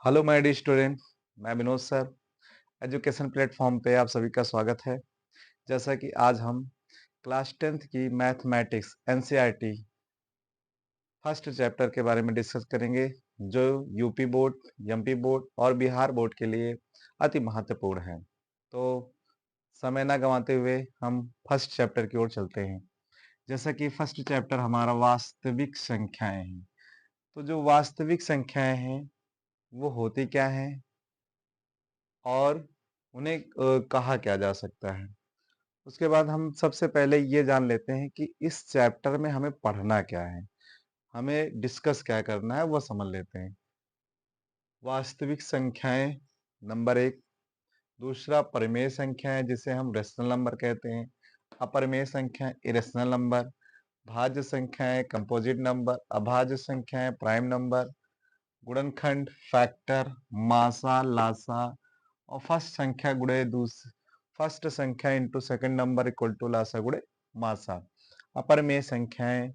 Hello my dear student. मैं Vinod sir. Education platform पे आप सभी का स्वागत है। जैसा कि आज हम क्लास 10th की मैथमेटिक्स एनसीईआरटी फर्स्ट चैप्टर के बारे में डिस्कस करेंगे, जो यूपी बोर्ड, एमपी बोर्ड और बिहार बोर्ड के लिए अति महत्वपूर्ण है। तो समय ना गंवाते हुए हम फर्स्ट चैप्टर की ओर चलते हैं। जैसा कि फर्स्ट चैप्टर हमारा वास्तविक संख्याएं हैं। तो जो वास्तविक संख्याएं हैं वो होती क्या हैं और उन्हें कहा क्या जा सकता है। उसके बाद हम सबसे पहले ये जान लेते हैं कि इस चैप्टर में हमें पढ़ना क्या है, हमें डिस्कस क्या करना है वो समझ लेते हैं। वास्तविक संख्याएं नंबर एक। दूसरा परिमेय संख्याएं जिसे हम रेशनल नंबर कहते हैं। अपरिमेय संख्याएं इरेशनल नंबर। भाज्य संख्याएं कंपोजिट नंबर। अभाज्य संख्याएं प्राइम नंबर। गुणनखंड फैक्टर मासा लासा। और फर्स्ट संख्या into second number equal to लासा गुणे मासा। अपरिमेय संख्याएं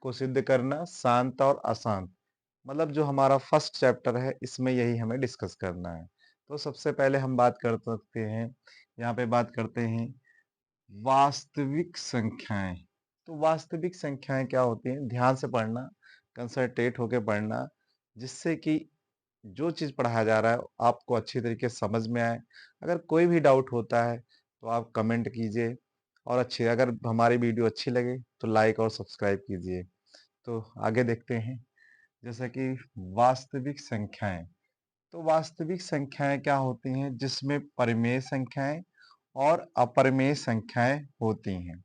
को सिद्ध करना, शांत और अशांत। मतलब जो हमारा फर्स्ट चैप्टर है इसमें यही हमें डिस्कस करना है। तो सबसे पहले हम बात कर सकते हैं, यहाँ पे बात करते हैं वास्तविक संख्याएं। तो वास्तविक संख्याएं क्या होती हैं, ध्यान से पढ़ना, कंसंट्रेट होके पढ़ना, जिससे कि जो चीज़ पढ़ाया जा रहा है आपको अच्छी तरीके से समझ में आए। अगर कोई भी डाउट होता है तो आप कमेंट कीजिए, और अगर हमारी वीडियो अच्छी लगे तो लाइक और सब्सक्राइब कीजिए। तो आगे देखते हैं, जैसा कि वास्तविक संख्याएं। तो वास्तविक संख्याएं क्या होती हैं, जिसमें परिमेय संख्याएं और अपरिमेय संख्याएं होती हैं।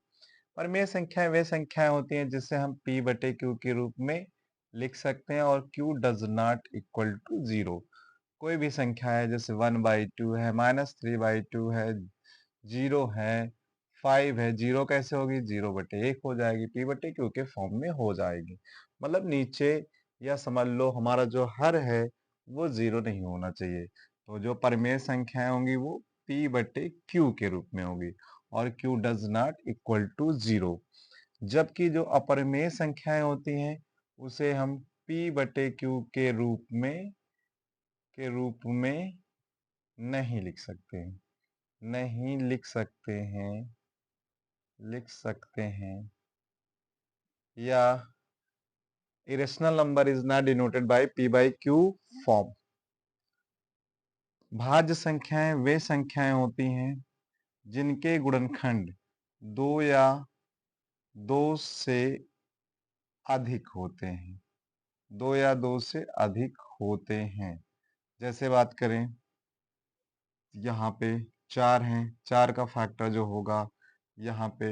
परिमेय संख्याएं वे संख्याएं होती हैं जिसे हम p बटे क्यू के रूप में लिख सकते हैं, और q does not equal to zero. कोई भी संख्या है, जैसे 1/2 है, -3/2 है, 0 है, 5 है, 0 कैसे होगी, 0/1 हो जाएगी, p बटे क्यू के फॉर्म में हो जाएगी। मतलब नीचे, या समझ लो हमारा जो हर है वो 0 नहीं होना चाहिए। तो जो परिमेय संख्याएं होंगी वो p बटे क्यू के रूप में होगी, और q does not equal to 0। जबकि जो अपरिमेय संख्याएं होती हैं उसे हम p बटे क्यू के रूप में नहीं लिख सकते हैं। नहीं लिख सकते हैं, लिख सकते हैं, या irrational number is not denoted by p by Q form. भाज्य संख्याएं वे संख्याएं होती हैं जिनके गुणनखंड दो या दो से अधिक होते हैं। दो या दो से अधिक होते हैं। जैसे बात करें, यहाँ पे 4 हैं, 4 का फैक्टर जो होगा, यहाँ पे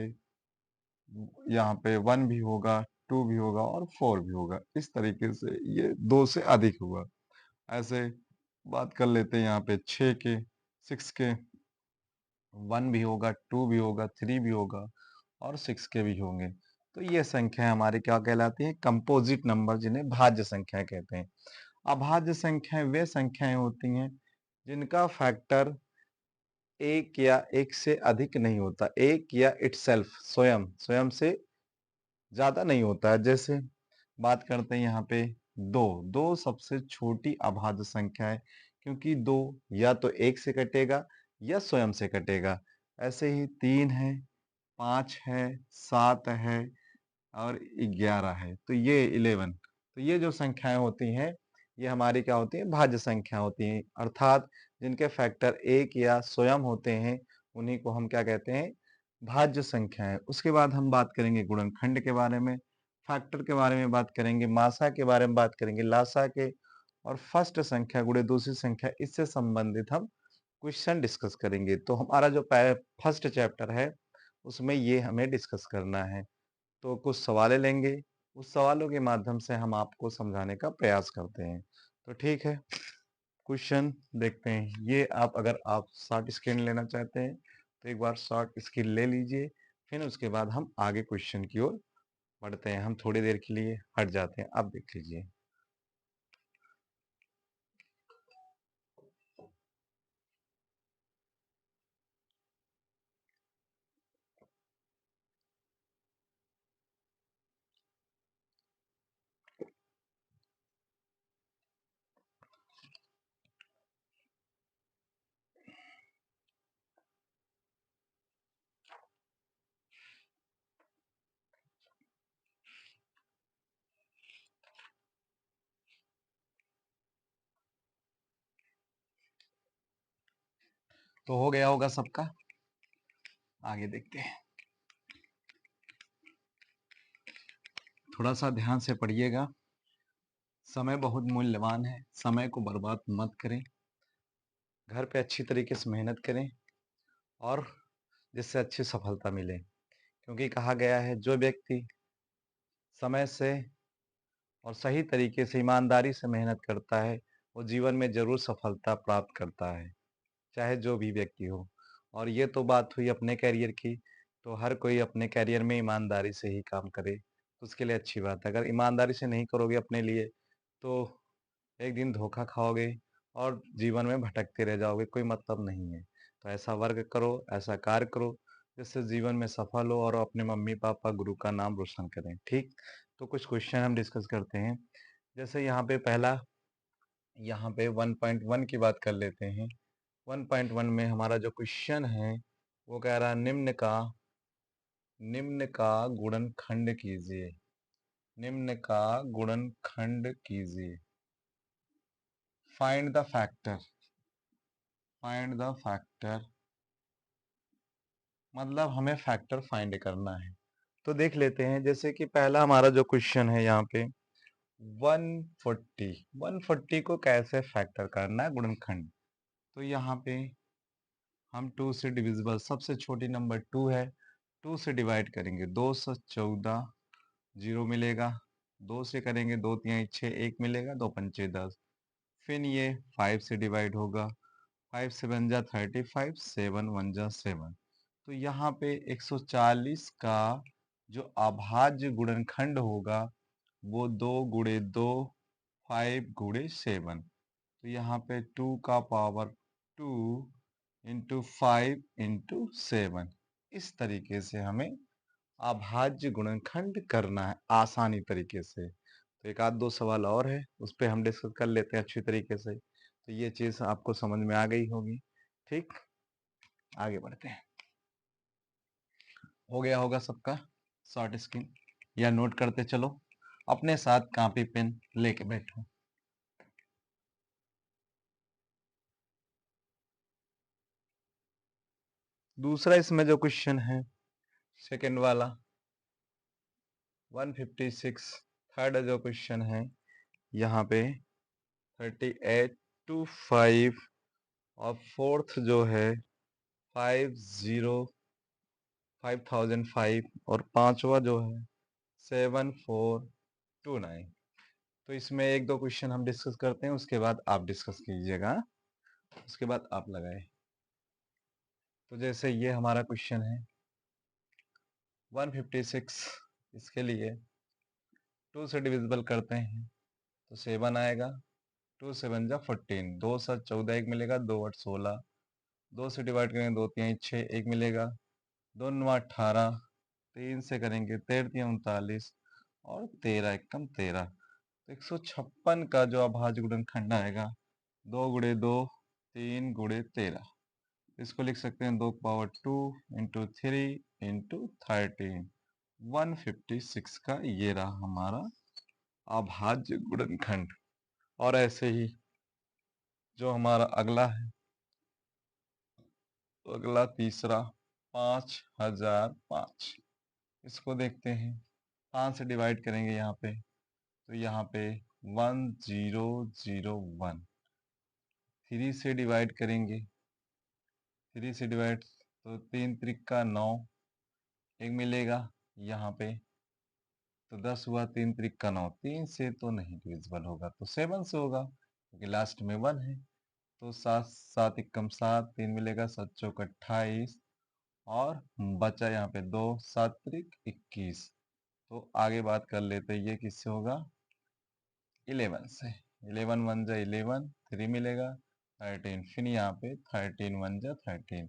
यहाँ पे 1 भी होगा, 2 भी होगा और 4 भी होगा। इस तरीके से ये 2 से अधिक हुआ। ऐसे बात कर लेते हैं, यहाँ पे 6 के, 6 के 1 भी होगा, 2 भी होगा, 3 भी होगा और 6 के भी होंगे। तो ये संख्याएं हमारी क्या कहलाती हैं, कंपोजिट नंबर, जिन्हें भाज्य संख्याएं कहते हैं। अभाज्य संख्याएं वे संख्याएं होती हैं जिनका फैक्टर एक या एक से अधिक नहीं होता, एक या इटसेल्फ स्वयं स्वयं से ज्यादा नहीं होता है। जैसे बात करते हैं यहाँ पे दो। दो सबसे छोटी अभाज्य संख्या है, क्योंकि दो या तो एक से कटेगा या स्वयं से कटेगा। ऐसे ही 3 है, 5 है, 7 है और 11 है, तो ये 11। तो ये जो संख्याएं होती हैं ये हमारी क्या होती हैं, भाज्य संख्या होती हैं, अर्थात जिनके फैक्टर एक या स्वयं होते हैं उन्हीं को हम क्या कहते हैं, भाज्य संख्याएं। उसके बाद हम बात करेंगे गुणनखंड के बारे में, फैक्टर के बारे में बात करेंगे, मासा के बारे में बात करेंगे, लासा के, और फर्स्ट संख्या गुणे दूसरी संख्या, इससे संबंधित हम क्वेश्चन डिस्कस करेंगे। तो हमारा जो फर्स्ट चैप्टर है उसमें ये हमें डिस्कस करना है। तो कुछ सवालें लेंगे, उस सवालों के माध्यम से हम आपको समझाने का प्रयास करते हैं। तो ठीक है, क्वेश्चन देखते हैं। ये अगर आप शॉर्ट स्क्रीन लेना चाहते हैं तो एक बार शॉर्ट स्क्रीन ले लीजिए, फिर उसके बाद हम आगे क्वेश्चन की ओर बढ़ते हैं। हम थोड़ी देर के लिए हट जाते हैं, आप देख लीजिए। तो हो गया होगा सबका, आगे देखते हैं। थोड़ा सा ध्यान से पढ़िएगा, समय बहुत मूल्यवान है, समय को बर्बाद मत करें, घर पे अच्छी तरीके से मेहनत करें और जिससे अच्छी सफलता मिले, क्योंकि कहा गया है जो व्यक्ति समय से और सही तरीके से ईमानदारी से मेहनत करता है वो जीवन में जरूर सफलता प्राप्त करता है, चाहे जो भी व्यक्ति हो। और ये तो बात हुई अपने करियर की, तो हर कोई अपने करियर में ईमानदारी से ही काम करे तो उसके लिए अच्छी बात है। अगर ईमानदारी से नहीं करोगे अपने लिए तो एक दिन धोखा खाओगे और जीवन में भटकते रह जाओगे, कोई मतलब नहीं है। तो ऐसा वर्क करो, ऐसा कार्य करो जिससे जीवन में सफल हो और अपने मम्मी पापा गुरु का नाम रोशन करें। ठीक, तो कुछ क्वेश्चन हम डिस्कस करते हैं। जैसे यहाँ पे पहला, यहाँ पे 1.1 की बात कर लेते हैं। 1.1 में हमारा जो क्वेश्चन है वो कह रहा है निम्न का गुणनखंड कीजिए। निम्न का गुणनखंड कीजिए। Find the factor. Find the factor मतलब हमें फैक्टर फाइंड करना है। तो देख लेते हैं, जैसे कि पहला हमारा जो क्वेश्चन है यहाँ पे 140, 140 को कैसे फैक्टर करना है गुणनखंड। तो यहाँ पे हम 2 से डिविजिबल, सबसे छोटी नंबर 2 है, 2 से डिवाइड करेंगे, 2 से 14, 0 मिलेगा। 2 से करेंगे, 2 तिहाई 6, 1 मिलेगा, 2 पंचे 10। फिर ये 5 से डिवाइड होगा, 5 से बन जा 35, 7 वन जा 7। तो यहाँ पे 140 का जो अभाज्य गुणनखंड होगा वो 2 गुणे 2, 5 गुणे 7। तो यहाँ पे 2 का पावर 2 इंटू 5 इंटू 7, इस तरीके से हमें अभाज्य गुणनखंड करना है आसानी तरीके से। तो एक आध दो सवाल और है, उस पर हम डिस्कस कर लेते हैं अच्छी तरीके से। तो ये चीज आपको समझ में आ गई होगी। ठीक, आगे बढ़ते हैं। हो गया होगा सबका शॉर्ट स्क्रीन, या नोट करते चलो, अपने साथ कॉपी पेन लेके बैठो। दूसरा इसमें जो क्वेश्चन है सेकंड वाला 156, थर्ड जो क्वेश्चन है यहाँ पे 38 to 5 और फोर्थ जो है 5005 और पांचवा जो है 7429। तो इसमें एक दो क्वेश्चन हम डिस्कस करते हैं, उसके बाद आप डिस्कस कीजिएगा, उसके बाद आप लगाए। तो जैसे ये हमारा क्वेश्चन है 156, इसके लिए 2 से डिविजिबल करते हैं तो 7 आएगा, 2 7 जा 14, 2 7 14, 1 मिलेगा, 2 8 16, 2 से डिवाइड करेंगे 2 3 6, 1 मिलेगा, 2 9 18, 3 से करेंगे 13 3 39 और 13 एकम 13। तो 156 का जो अभाज्य गुणनखंड आएगा 2 गुणे 2, 3 गुणे 13, इसको लिख सकते हैं 2 पावर 2 इंटू 3 इंटू 13, 156 का ये रहा हमारा अभाज्य गुणनखंड। और ऐसे ही जो हमारा अगला है, तो अगला तीसरा 5005, इसको देखते हैं। 5 से डिवाइड करेंगे यहाँ पे, तो यहाँ पे 1001, 3 से डिवाइड करेंगे, 3 से डिवाइड तो 3 त्रिका 9, 1 मिलेगा यहाँ पे, तो 10 हुआ, 3 त्रिका 9, 3 से तो नहीं डिविजिबल होगा तो 7 से होगा क्योंकि लास्ट में 1 है। तो 7 7 एकम 7, 3 मिलेगा, 7 चौक 28 और बचा यहाँ पे 2, 7 त्रिक 21। तो आगे बात कर लेते हैं, ये किससे होगा 11 से। 11 1 जा 11, 3 मिलेगा 13, फिर यहाँ पे 13 1 जा 13।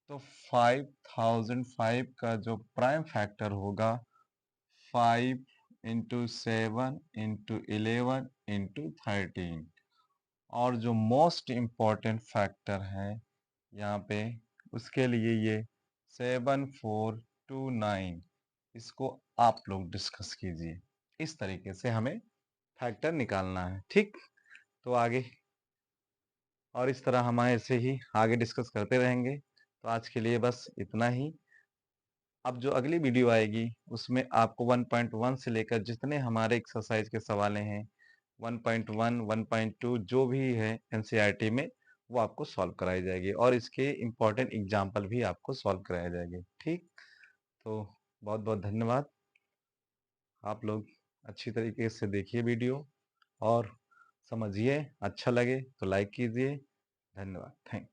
तो 5005 का जो प्राइम फैक्टर होगा 5 इंटू 7 इंटू 11 इंटू 13। और जो मोस्ट इम्पॉर्टेंट फैक्टर है यहाँ पे, उसके लिए ये 7429, इसको आप लोग डिस्कस कीजिए। इस तरीके से हमें फैक्टर निकालना है। ठीक, तो आगे और इस तरह हम ऐसे ही आगे डिस्कस करते रहेंगे। तो आज के लिए बस इतना ही। अब जो अगली वीडियो आएगी उसमें आपको 1.1 से लेकर जितने हमारे एक्सरसाइज के सवालें हैं 1.1, 1.2 जो भी है एनसीईआरटी में वो आपको सॉल्व कराई जाएगी और इसके इम्पोर्टेंट एग्जाम्पल भी आपको सॉल्व कराए जाएंगे। ठीक, तो बहुत बहुत धन्यवाद। आप लोग अच्छी तरीके से देखिए वीडियो और समझिए, अच्छा लगे तो लाइक कीजिए। धन्यवाद, थैंक